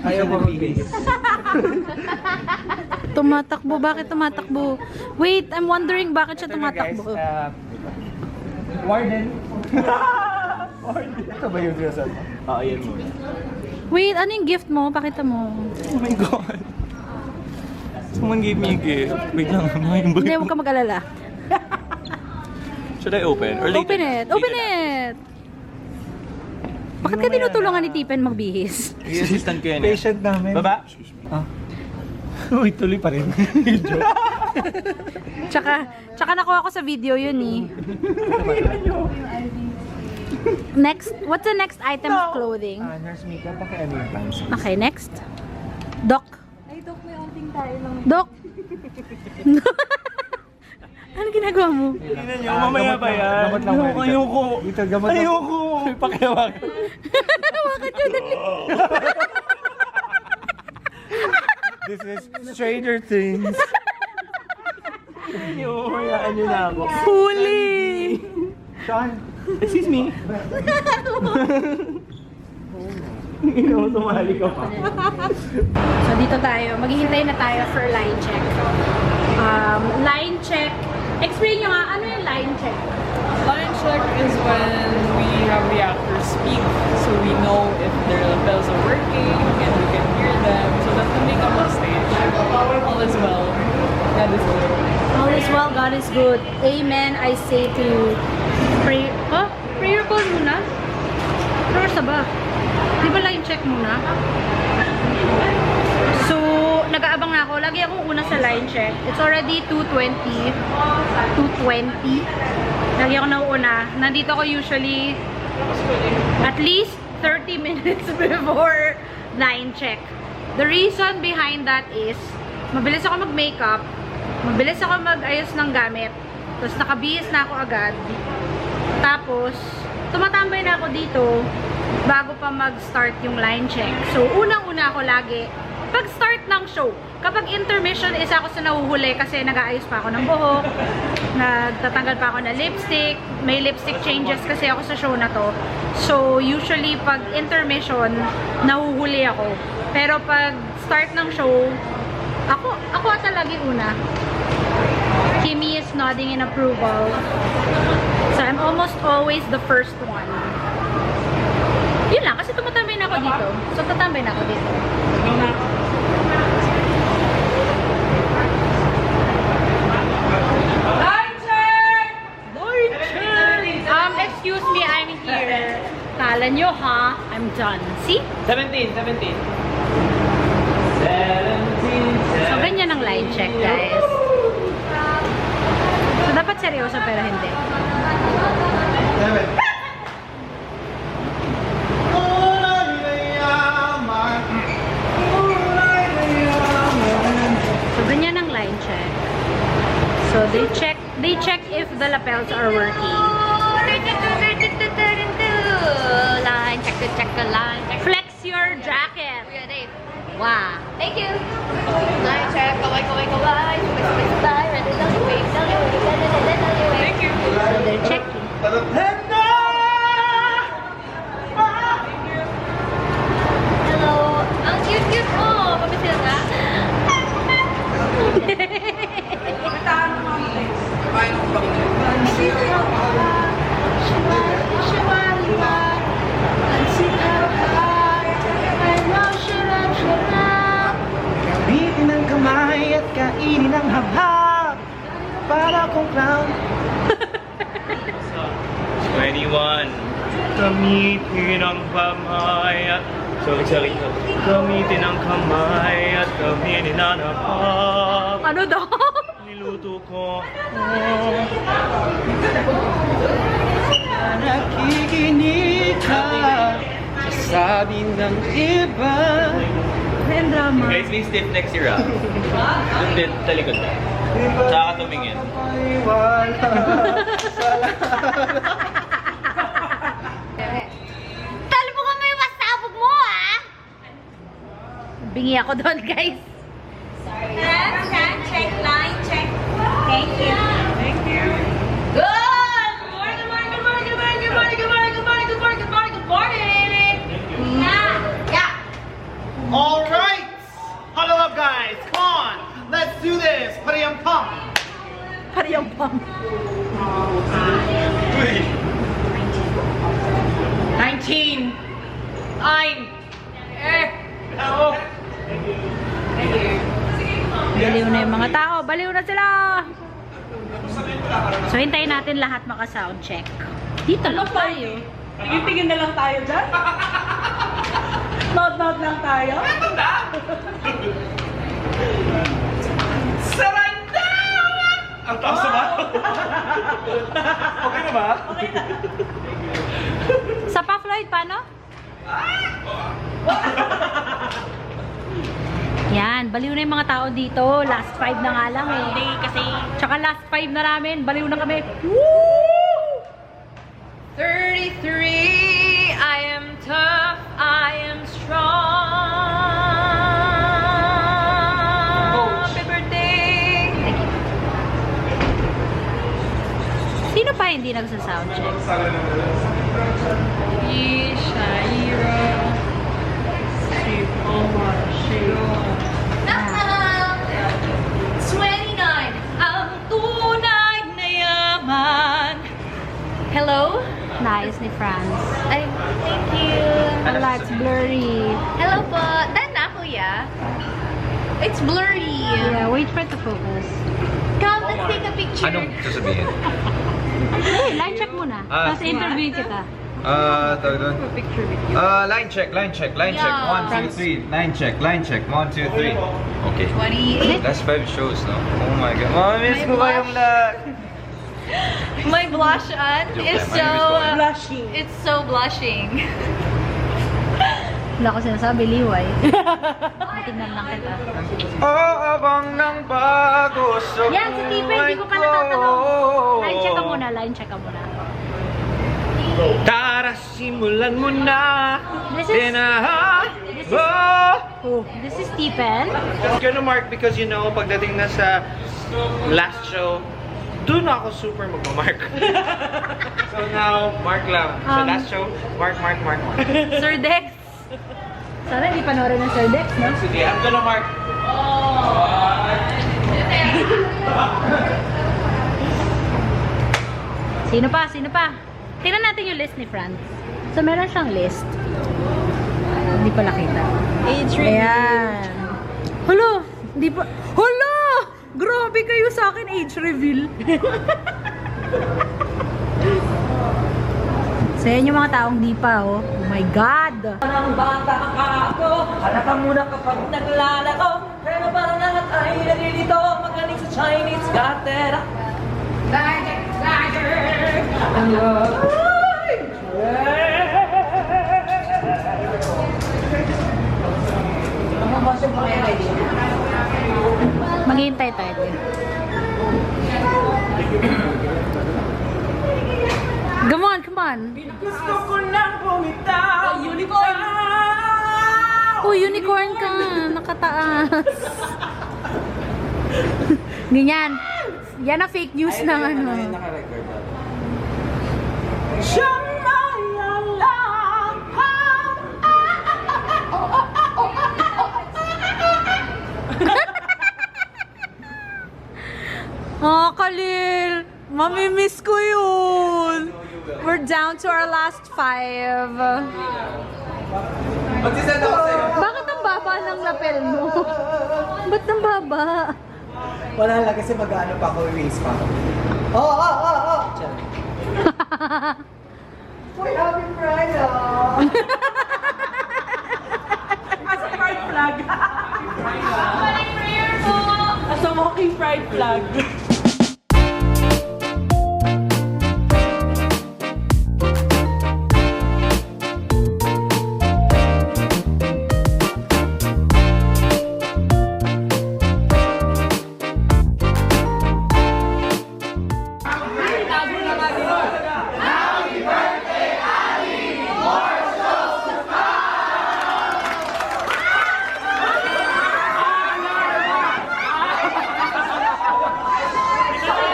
Ayaw mo magbihis. Tumatakbo. Bakit tumatakbo? Wait, I'm wondering bakit siya tumatakbo. Warden. Warden. Ito ba yung dress mo? Oo, yan muna. Wait, ano yung gift mo? Pakita mo. Oh my God. Someone gave me a gift. Wait lang, ano Hindi, huwag ka mag-alala. Should I open? Or later? Open it! Open it! Bakit ka tinutulungan ni Tipen magbihis? Assistant ko yan. Patient namin. Baba? Uy, tuloy pa rin. Tsaka nakuha ko sa video yun eh. Next, what's the next item of clothing? Nurse makeup, baka ano yung plans? Okay, next. Doc. Ay, Dok, may onting tayo lang. Doc! Ano ginagawa mo? Tingnan nyo, mamaya ba yan? Gamot lang ba? Ayoko. Dito, gamot lang. Ayoko. Pakiawag. Hawakan nyo dali. This is Stranger Things. Tingnan nyo, hayaan nyo na ako. Huli! Sean. Excuse me. Ikaw, tumali ka pa. So dito tayo, maghihintay na tayo for line check. Line check. Explain nyo nga, ano yung line check? Line check is when we have the actors speak, so we know if their lapels are working and we can hear them, so that the makeup on stage, all is well. That is good. All is well, God is good. Amen, I say to you. Pray, oh, prayer call muna? Prayer sa ba? Di ba line check muna? So, nag-aabang na ako. Lagi akong una sa line check. It's already 2:20. 2:20. Lagi ako nauuna. Nandito ako usually at least 30 minutes before line check. The reason behind that is mabilis ako mag-makeup, mabilis ako mag-ayos ng gamit, tapos nakabihis na ako agad. Tapos, tumatambay na ako dito bago pa mag-start yung line check. So, unang-una ako lagi pag-start ng show. Kapag intermission, isa ako sa nahuhuli kasi nag-aayos pa ako ng buhok, nagtatanggal pa ako ng lipstick, may lipstick changes kasi ako sa show na to. So, usually, pag intermission, nahuhuli ako. Pero pag start ng show, ako ata lagi una. Kimmy is nodding in approval. So, I'm almost always the first one. Yun lang, kasi tumatambay na ako dito. So, tatambay na ako dito. Line check! Line check! Excuse me, I'm here. Kala nyo ha, I'm done. See? 17. So, ganyan ang line check, guys. So, dapat seryoso pero hindi. So, ganyan ang line check. So, they check if the lapels are working. Line check, check the line check. Flex your jacket. Wow. Thank you. Line check, kaway, kaway. Subay, ready lang, wait lang, Thank you. So, they're checking. Hello. Ang cute-cute mo. Papisil ka? Gamitin ang kamay at kainin ang habhab. Para kong clown. 21. Gamitin ang kamay at... Sorry. Gamitin ang kamay at gamitin ang habhab. Ano daw? Niluto ko. Nakikinig ka sa sabi ng iba. May drama. Guys, may stiff next year ah. Doon din, talikod na. Tsaka ka tumingin. Talo mo nga may masabog mo, ah! Bingi ako doon, guys. Check, line check. Thank you. Thank you. Good morning, good morning, good morning, good morning, good morning, good morning, good morning, good morning, good morning, good morning. Yeah. All Baliw na yung mga tao. Baliw na sila! So, hintayin natin lahat maka-soundcheck. Dito lang tayo. Tingin-tingin na lang tayo dyan. Nod-nod lang tayo. Saranda! Ang taas na ba? Okay na ba? Sa pa, Floyd, paano? Yan, baliw na yung mga tao dito. Last 5 na nga lang eh. Kasi, tsaka last 5 na namin, baliw na kami. Woo! 33, I am tough, I am strong. Happy birthday! Thank you. Sino pa hindi nagsa-soundcheck? Shaira. Si Omar. Nakang 29, ang tunay na yaman. Hello? Naayos ni Franz. Ay, thank you. Wala, it's blurry. Hello po. Tan na, kuya. It's blurry. Yeah, wait for it to focus. Come, let's take a picture. Anong sasabihin? Hey, line check muna. Tapos interview kita. Tawag doon? Line check. Yeah. 1, 2, 3. Line check. 1, 2, 3. Okay. 28. Last 5 shows, no? Oh my God. Mami, miss ko ba yung lahat? My blush on Joke is lang, my name is so... Gwen. Blushing. It's so blushing. Wala ko sinasabi, liway. Tingnan lang kita. Oh, abang ng bago sa Yan, si Tipe, hindi ko pa natatanong. Line check ka muna. Tara, simulan mo na. This is this is Stephen. Just gonna mark because you know, pagdating na sa last show, doon ako super magmamark. So now, mark lang. Sa last show, mark. Sir Dex. Sana hindi panoorin ng Sir Dex, no? Sige, I'm gonna mark. Sino pa? Tingnan natin yung list ni Franz. So, meron siyang list. Hindi pa nakita. Age reveal. Ayan. Hala! Hindi pa... Hala! Grabe kayo sa akin, age reveal. Sa inyo mga taong di pa, oh. Oh my God! Parang bata ka ako, halata muna kapag naglalako. Pero parang lahat ay nalilito, magaling sa Chinese gatera. Maghihintay tayo din. Come on! Gusto ko nang bumitaw. Unicorn! Oh, unicorn ka! Nakataas! Ganyan. Yan ang fake news ng ano. Siyang mayalang. Oh, Khalil! Mamimiss ko yun! We're down to our last 5. Bakit ang baba ng lapel mo? Ba't ang baba? Wala lang kasi mag-ano pa ako, race pa ako. Oh! Uy, happy Friday! As a pride flag. As a walking pride flag.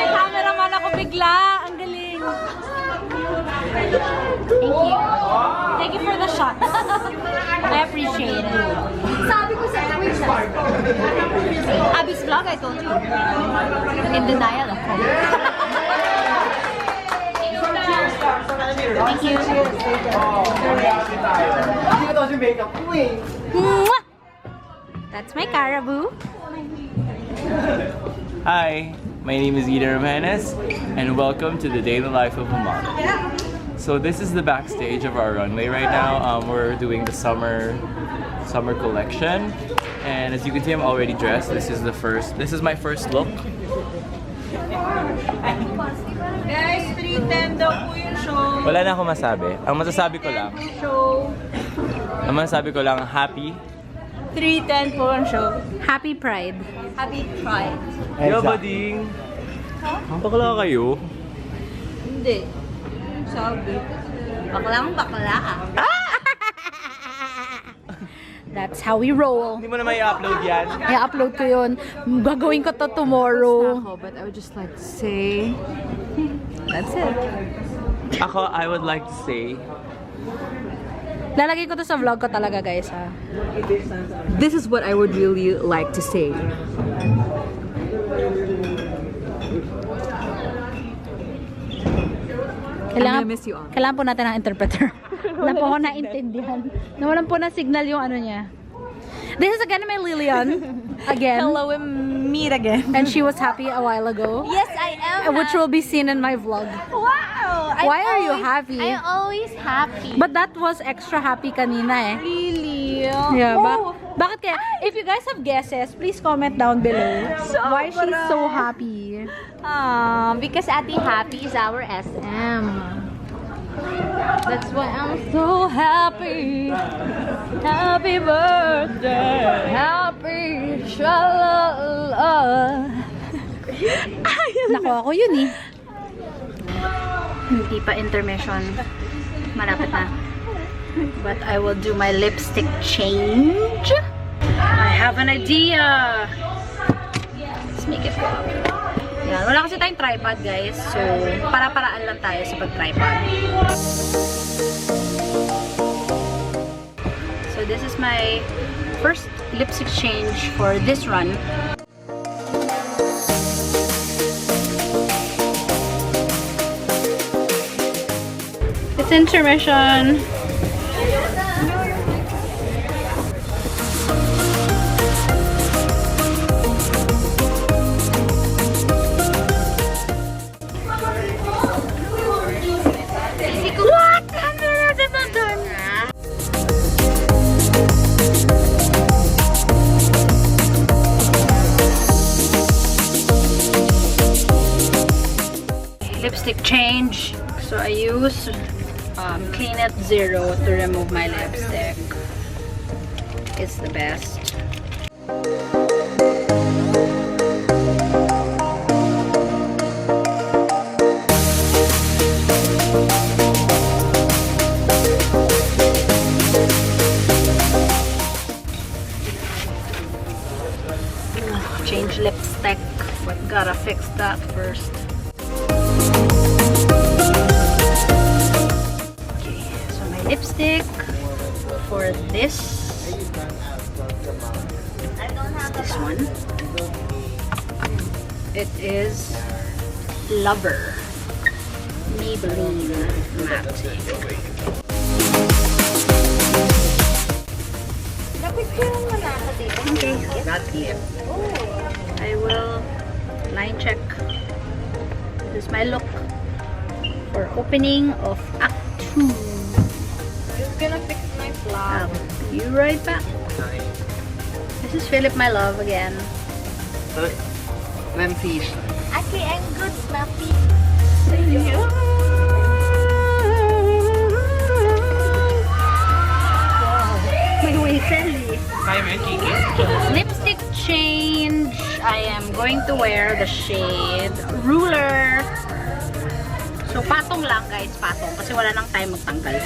Cameraman ako bigla. Ang galing. Thank you for the shot. I appreciate it. Sabi ko sa Abby's vlog, I told you. In denial ako. Thank you. Hindi ko tapos yung makeup ko eh. Mwah! That's my caribou. Hi, my name is Eden Jimenez, and welcome to the daily life of a model. So this is the backstage of our runway right now. We're doing the summer collection, and as you can see, I'm already dressed. This is my first look. Guys, 3:10 daw po yung show. Wala na akong masabi. Ang masasabi ko lang, happy. 3:10 po ang show. Happy Pride. Happy Pride. Yo, bading. Bakla kayo. Hindi. Sabi. Baklang bakla. That's how we roll. Hindi mo na may upload yan. I-upload ko yun. Gagawin ko to tomorrow. But I would just like to say, that's it. Ako, I would like to say, Lalagay ko to sa vlog ko talaga, guys, ha. This is what I would really like to say. I'm gonna miss you all. Kailangan po natin ng interpreter. Wala po ako naintindihan. Nawalan po ng signal yung ano niya. This is again my Lillian. Again. Hello, we meet again. And she was happy a while ago. Yes, I am. Which will be seen in my vlog. Wow! Why are you happy? I'm always happy. But that was extra happy kanina eh. Really? Yeah, bakit kaya? If you guys have guesses, please comment down below. Why she's so happy. Because Ate Happy is our SM. That's why I'm so happy. Happy birthday. Happy shalala. Nako, ako yun eh. Hindi pa intermission. Malapit na. But I will do my lipstick change. I have an idea. Let's make it pop. Yan. Wala kasi tayong tripod, guys. So, para-paraan lang tayo sa pag-tripod. So, this is my first lipstick change for this run. It's intermission. What? I'm done. Lipstick change. So I use Clean It Zero to remove my lipstick. It's the best. Change lipstick, but gotta fix that first. Okay, so my lipstick for this one. It is Lover Maybelline Matte. Okay, not yet. I will line check. This is my look for opening of Act 2. Who's gonna fix my flowers? I'll be right back. This is Philip, my love, again. Lenfish. Actually, I'm good, Snappy. May whistle eh. Kaya mo yun, Kiki? Lipstick change. I am going to wear the shade Ruler. So, patong lang guys, patong. Kasi wala nang time magtanggal.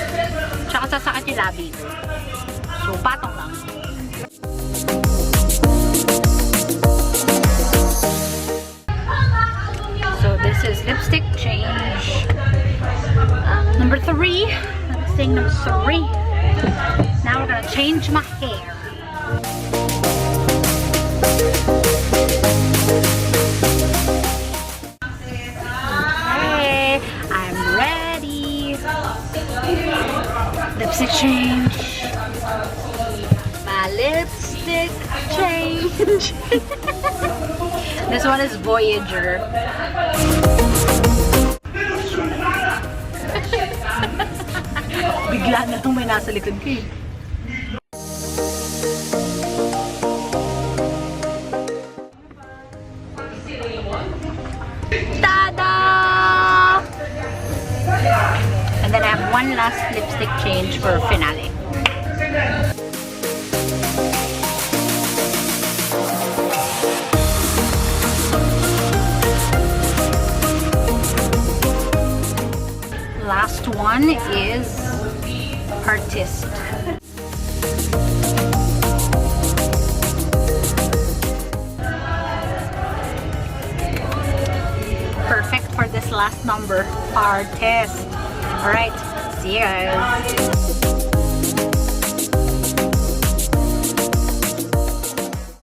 Tsaka sasakit yung labi ko. So, patong lang. So, this is lipstick change. Number 3. Lipstick number 3. Now we're gonna change my hair. Okay, I'm ready. Lipstick change. My lipstick change. This one is Voyager. Bigla na itong may nasa likod ko eh. Tada! And then I have one last lipstick change for finale. Last one is Artist. Perfect for this last number, Artist. Alright, see you guys.